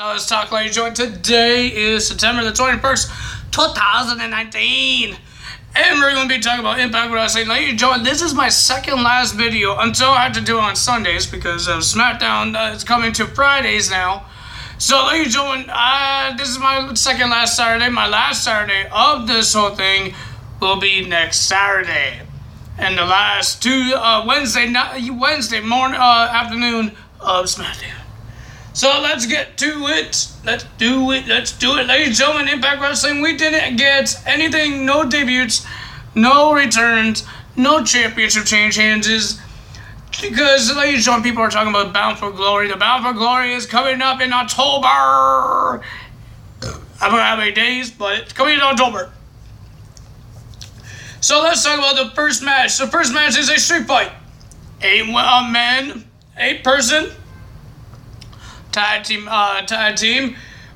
Let's talk, ladies and gentlemen. Today is September the 21st, 2019. And we're going to be talking about Impact Wrestling. Ladies and gentlemen, this is my second last video until I have to do it on Sundays because SmackDown is coming to Fridays now. So, ladies and gentlemen, this is my second last Saturday. My last Saturday of this whole thing will be next Saturday. And the last two, Wednesday morning, afternoon of SmackDown. So let's get to it. Let's do it. Ladies and gentlemen, Impact Wrestling, we didn't get anything, no debuts, no returns, no championship changes. Because, ladies and gentlemen, people are talking about Bound for Glory. The Bound for Glory is coming up in October. I don't know how many days, but it's coming in October. So let's talk about the first match. The first match is a street fight. 8-person. Tag team.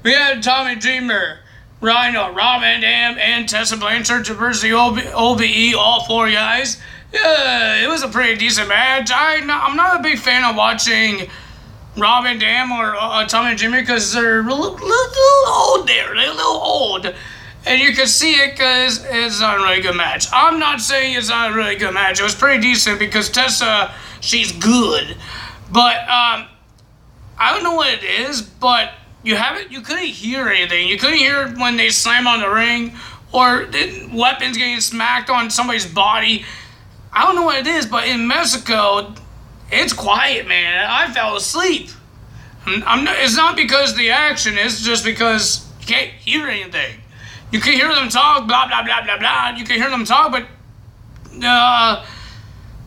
We had Tommy Dreamer, Rhino, Rob Van Dam, and Tessa Blanchard versus the OVE, all four guys. Yeah, it was a pretty decent match. I'm not a big fan of watching Rob Van Dam or Tommy Dreamer because they're a little old there. They're a little old. And you can see it because it's not a really good match. I'm not saying it's not a really good match. It was pretty decent because Tessa, she's good. But, I don't know what it is, but you couldn't hear anything. You couldn't hear when they slam on the ring or weapons getting smacked on somebody's body. I don't know what it is, but in Mexico, it's quiet, man. I fell asleep. It's not because of the action. It's just because you can't hear anything. You can hear them talk, blah, blah, blah, blah, blah. You can hear them talk, but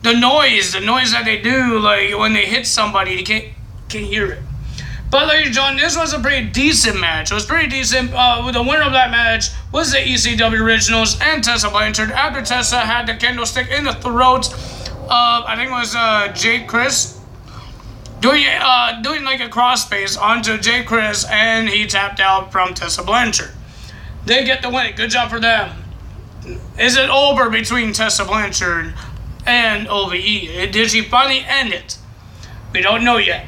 the noise that they do, like when they hit somebody, you can't hear it. But ladies and gentlemen, this was a pretty decent match. It was pretty decent. The winner of that match was the ECW Originals and Tessa Blanchard. After Tessa had the candlestick in the throat of, I think it was Jake Chris, doing like a cross face onto Jake Chris, and he tapped out from Tessa Blanchard. They get the win. Good job for them. Is it over between Tessa Blanchard and OVE? Did she finally end it? We don't know yet.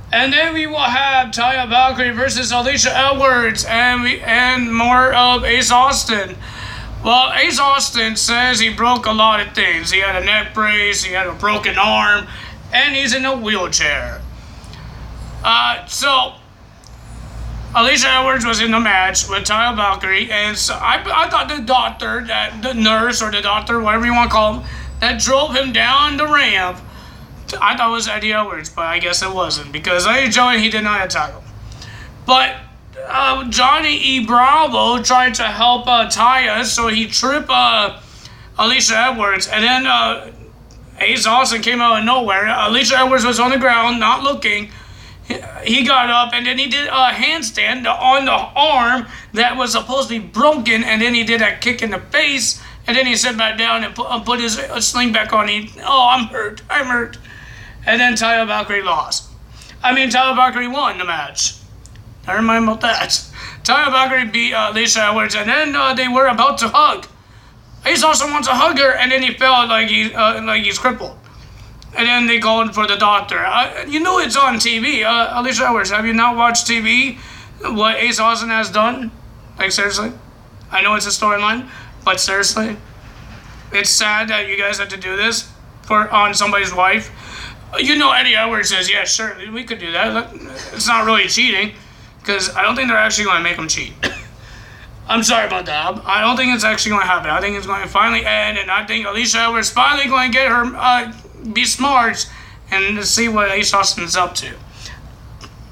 And then we will have Taya Valkyrie versus Alicia Edwards and more of Ace Austin. Well, Ace Austin says he broke a lot of things. He had a neck brace, he had a broken arm, and he's in a wheelchair. So Alicia Edwards was in the match with Taya Valkyrie, and so I thought the nurse or the doctor, whatever you want to call him, that drove him down the ramp, I thought it was Eddie Edwards, but I guess it wasn't, because Joey, he did not attack him. But Johnny E. Bravo tried to help Taya, so he tripped Alicia Edwards, and then Ace Austin came out of nowhere. Alicia Edwards was on the ground, not looking. He got up, and then he did a handstand on the arm that was supposed to be broken, and then he did a kick in the face, and then he sat back down and put his sling back on. I'm hurt. And then Taya Valkyrie lost. Taya Valkyrie won the match. Never mind about that. Taya Valkyrie beat Alicia Edwards, and then they were about to hug. Ace also wants to hug her, and then he felt like he's crippled. And then they called for the doctor. It's on TV. Alicia Edwards, have you not watched TV? What Ace Austin has done? Like, seriously? I know it's a storyline, but seriously? It's sad that you guys have to do this on somebody's wife. Eddie Edwards says, yeah, sure, we could do that. It's not really cheating, because I don't think they're actually going to make him cheat. I'm sorry about that. I don't think it's actually going to happen. I think it's going to finally end, and I think Alicia Edwards finally going to get her, be smart, and see what Ace Austin's up to.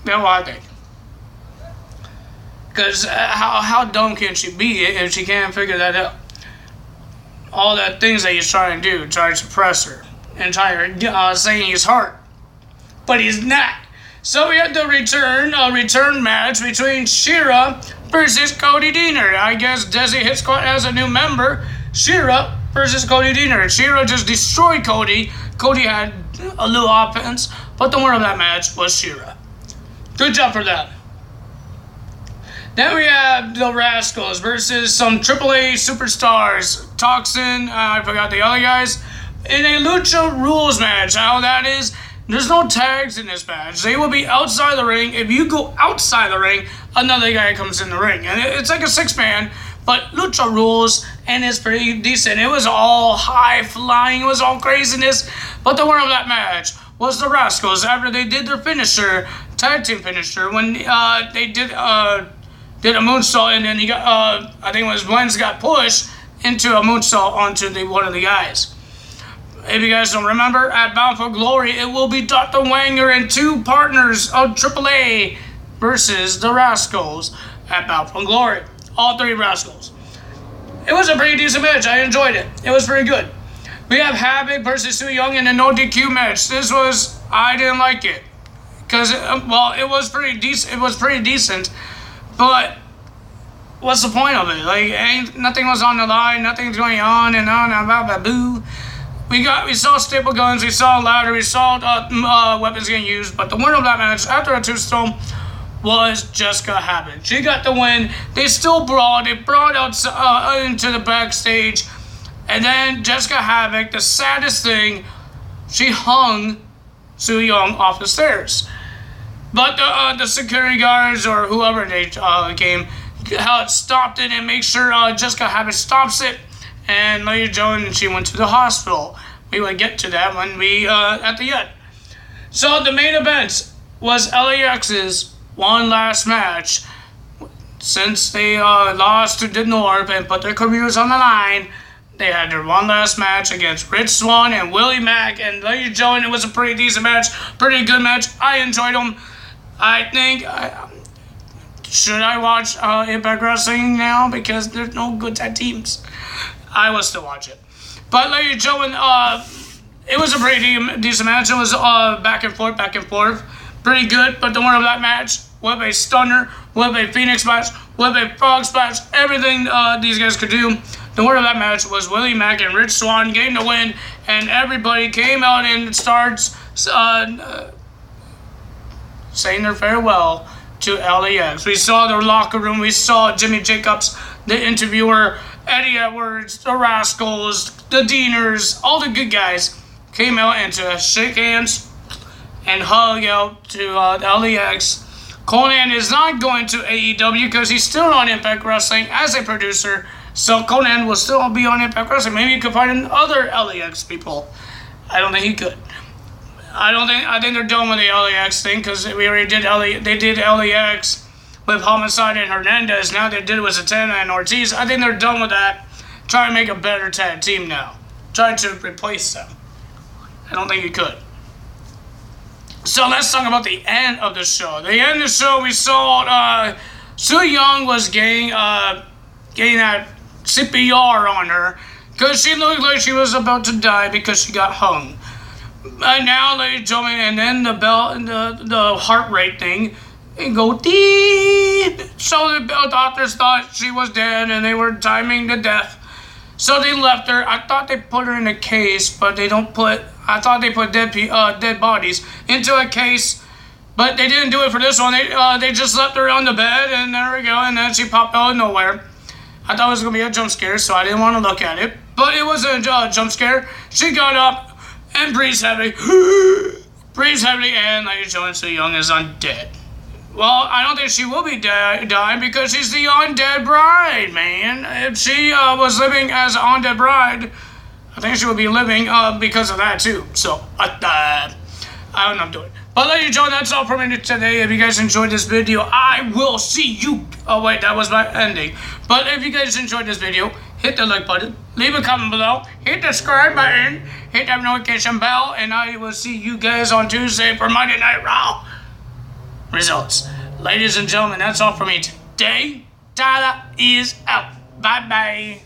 That's what I think. Because how dumb can she be if she can't figure that out? All the things that he's trying to do, try to suppress her. And saying he's hurt, but he's not. So we had the return match between Shera versus Cody Deaner. I guess Desi Hit Squad has a new member. Shera versus Cody Deaner. Shera just destroyed Cody. Cody had a little offense, but the winner of that match was Shera. Good job for them. Then we have the Rascals versus some AAA superstars. Toxin, I forgot the other guys. In a Lucha Rules match. How that is, There's no tags in this match. They will be outside the ring. If you go outside the ring, another guy comes in the ring. And it's like a 6-man, but Lucha rules, and it's pretty decent. It was all high flying. It was all craziness. But the winner of that match was the Rascals after they did their finisher, tag team finisher, when they did a moonsault, and then he got, I think it was Wentz got pushed into a moonsault onto one of the guys. If you guys don't remember, at Bound for Glory, it will be Dr. Wanger and 2 partners of AAA versus the Rascals at Bound for Glory. All 3 Rascals. It was a pretty decent match. I enjoyed it. It was pretty good. We have Havoc versus Su Yung in a no DQ match. I didn't like it. Because, it was pretty decent. But what's the point of it? Like, nothing was on the line. Nothing's going on and on and blah, boo. We saw staple guns, we saw ladder, we saw weapons getting used, but the winner of that match, after a 2-stone, was Jessica Havoc. She got the win. They still brawled. They brought out into the backstage, and then Jessica Havoc, the saddest thing, she hung Su Yung off the stairs. But the security guards or whoever they came, stopped it and make sure Jessica Havoc stops it. And Lady Joan, she went to the hospital. We will get to that when we, at the end. So the main event was LAX's one last match. Since they lost to the North and put their careers on the line, they had their one last match against Rich Swann and Willie Mack and Lady Joan. It was a pretty decent match, pretty good match. I enjoyed them. I think, should I watch Impact Wrestling now? Because there's no good tag teams. I will still watch it. But Lady Joan, it was a pretty decent match. It was back and forth. Pretty good, but the winner of that match, with a stunner, with a Phoenix splash, with a frog splash, everything these guys could do. The winner of that match was Willie Mack and Rich Swann getting the win, and everybody came out and starts saying their farewell to LAX. We saw their locker room. We saw Jimmy Jacobs, the interviewer, Eddie Edwards, the Rascals, the Deaners, all the good guys came out and to shake hands and hug out to LAX. Conan is not going to AEW because he's still on Impact Wrestling as a producer. So Conan will still be on Impact Wrestling. Maybe you could find other LAX people. I don't think he could. I think they're done with the LAX thing because we already did they did LAX with Homicide and Hernandez. Now they did it with Santana and Ortiz. I think they're done with that. Try to make a better tag team now. Try to replace them. I don't think you could. So let's talk about the end of the show. The end of the show, we saw Su Yung was getting that CPR on her because she looked like she was about to die because she got hung. And now, ladies and gentlemen, and then the bell and the heart rate thing, and go deep. So the doctors thought she was dead and they were timing the death. So they left her. I thought they put her in a case, but they don't put. I thought they put dead bodies into a case, but they didn't do it for this one. They just left her on the bed, and there we go. And then she popped out of nowhere. I thought it was gonna be a jump scare, so I didn't want to look at it. But it wasn't a jump scare. She got up and breathed heavily, and Lady Joan Su Yung is undead. Well, I don't think she will be dying because she's the undead bride, man. If she was living as an undead bride, I think she would be living because of that too. So, I don't know what I'm doing. But ladies and gentlemen, that's all for me today. If you guys enjoyed this video, I will see you. Oh wait, that was my ending. But if you guys enjoyed this video, hit the like button, leave a comment below, hit the subscribe button, hit that notification bell, and I will see you guys on Tuesday for Monday Night Raw results. Ladies and gentlemen, that's all for me today. Tyler is out. Bye-bye.